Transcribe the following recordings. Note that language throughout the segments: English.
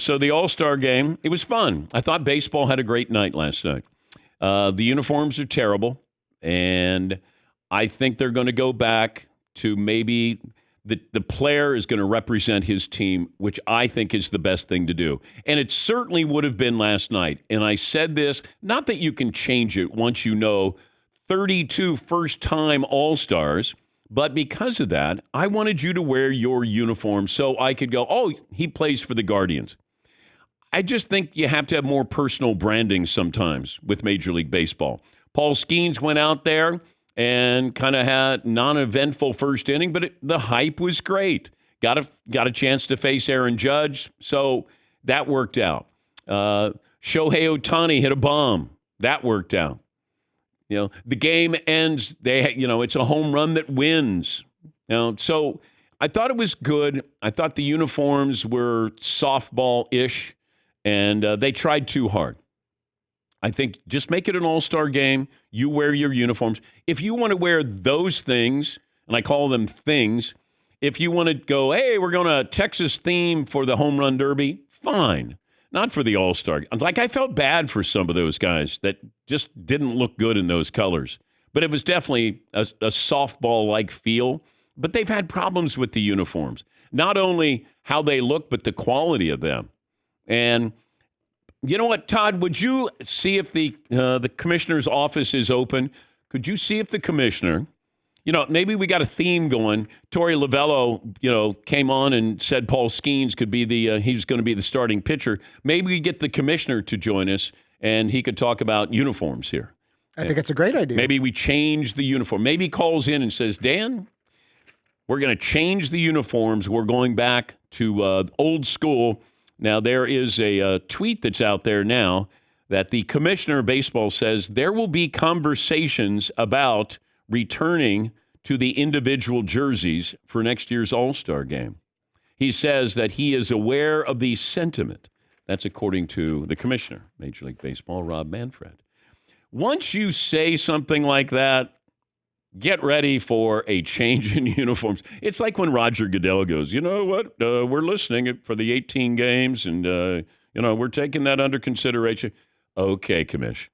So the All-Star game, it was fun. I thought baseball had a great night last night. The uniforms are terrible, and I think they're going to go back to maybe the player is going to represent his team, which I think is the best thing to do. And it certainly would have been last night. And I said this, not that you can change it once you know 32 first-time All-Stars, but because of that, I wanted you to wear your uniform so I could go, oh, he plays for the Guardians. I just think you have to have more personal branding sometimes with Major League Baseball. Paul Skeens went out there and kind of had non-eventful first inning, but the hype was great. Got a chance to face Aaron Judge, so that worked out. Shohei Ohtani hit a bomb. That worked out. The game ends. It's a home run that wins. So I thought it was good. I thought the uniforms were softball-ish, and they tried too hard. I think just make it an all-star game. You wear your uniforms. If you want to wear those things, and I call them things, if you want to go, hey, we're going to Texas theme for the home run derby, fine. Not for the all-star. Like, I felt bad for some of those guys that just didn't look good in those colors. But it was definitely a softball-like feel. But they've had problems with the uniforms. Not only how they look, but the quality of them. And you know what, Todd? Would you see if the commissioner's office is open? Could you see if the commissioner, maybe we got a theme going. Torey Lovello, came on and said Paul Skeens could be he's going to be the starting pitcher. Maybe we get the commissioner to join us, and he could talk about uniforms here. I think it's a great idea. Maybe we change the uniform. Maybe he calls in and says, Dan, we're going to change the uniforms. We're going back to old school. Now, there is a tweet that's out there now that the commissioner of baseball says there will be conversations about returning to the individual jerseys for next year's All-Star game. He says that he is aware of the sentiment. That's according to the commissioner, Major League Baseball, Rob Manfred. Once you say something like that, get ready for a change in uniforms. It's like when Roger Goodell goes, you know what, we're listening for the 18 games, and, we're taking that under consideration. Okay, commish.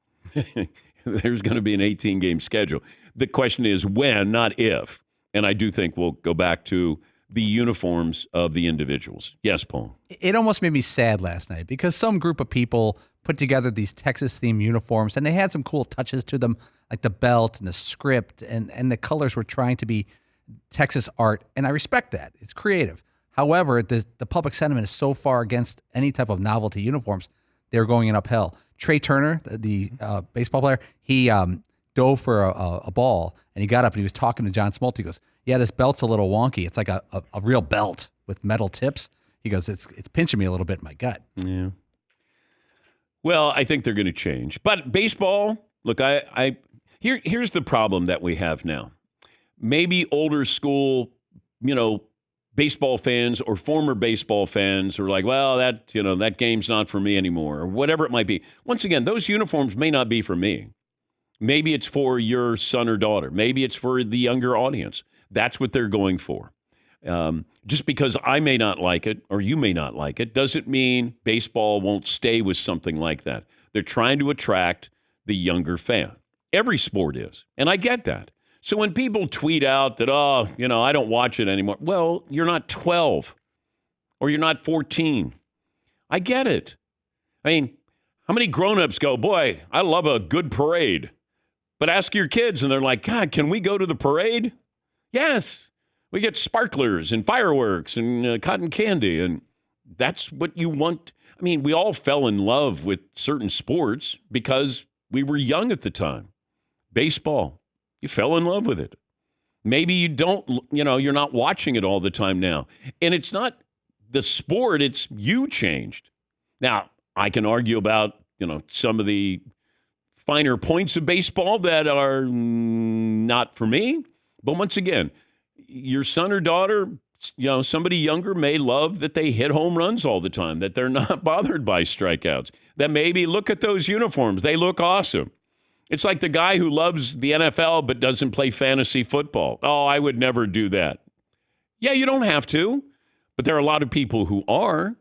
There's going to be an 18-game schedule. The question is when, not if. And I do think we'll go back to the uniforms of the individuals. Yes, Paul? It almost made me sad last night because some group of people put together these Texas-themed uniforms, and they had some cool touches to them, like the belt and the script, and the colors were trying to be Texas art, and I respect that. It's creative. However, the public sentiment is so far against any type of novelty uniforms, they're going in uphill. Trey Turner, the baseball player, he dove for a ball, and he got up and he was talking to John Smoltz. He goes, yeah, this belt's a little wonky. It's like a real belt with metal tips. He goes, it's pinching me a little bit in my gut. Yeah. Well, I think they're going to change. But baseball, look, here's the problem that we have now. Maybe older school, baseball fans or former baseball fans are like, well, that game's not for me anymore, or whatever it might be. Once again, those uniforms may not be for me. Maybe it's for your son or daughter. Maybe it's for the younger audience. That's what they're going for. Just because I may not like it or you may not like it doesn't mean baseball won't stay with something like that. They're trying to attract the younger fan. Every sport is, and I get that. So when people tweet out that, I don't watch it anymore, well, you're not 12 or you're not 14. I get it. I mean, how many grown-ups go, boy, I love a good parade. But ask your kids, and they're like, God, can we go to the parade? Yes. We get sparklers and fireworks and cotton candy, and that's what you want. I mean, we all fell in love with certain sports because we were young at the time. Baseball, you fell in love with it. Maybe you don't, you're not watching it all the time now. And it's not the sport, it's you changed. Now, I can argue about, some of the finer points of baseball that are not for me. But once again, your son or daughter, somebody younger may love that they hit home runs all the time, that they're not bothered by strikeouts, that maybe look at those uniforms. They look awesome. It's like the guy who loves the NFL but doesn't play fantasy football. Oh, I would never do that. Yeah, you don't have to, but there are a lot of people who are.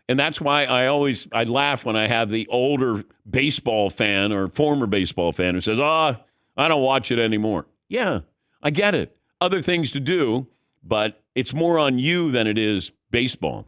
And that's why I laugh when I have the older baseball fan or former baseball fan who says, I don't watch it anymore. Yeah, I get it. Other things to do, but it's more on you than it is baseball.